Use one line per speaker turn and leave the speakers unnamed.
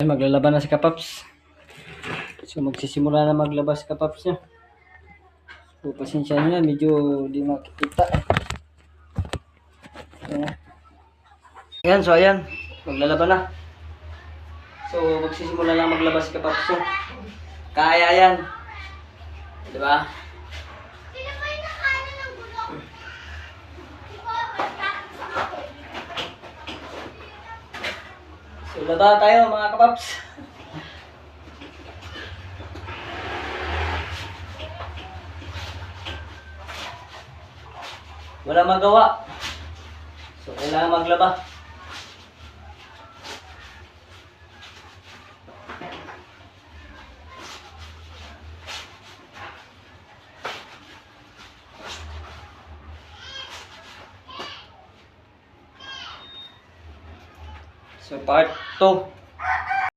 Maglalaban na si Kapaps. So magsisimula na maglabas si Kapaps niya. So pasensya nyo na, medyo di makikita. Ayan, so ayan. Maglalaban na. So magsisimula na maglabas si Kapaps niya. Kaya yan. Diba? So laba tayo mga Kapaps. Wala magawa. So, kailangan maglaba. So, part 2.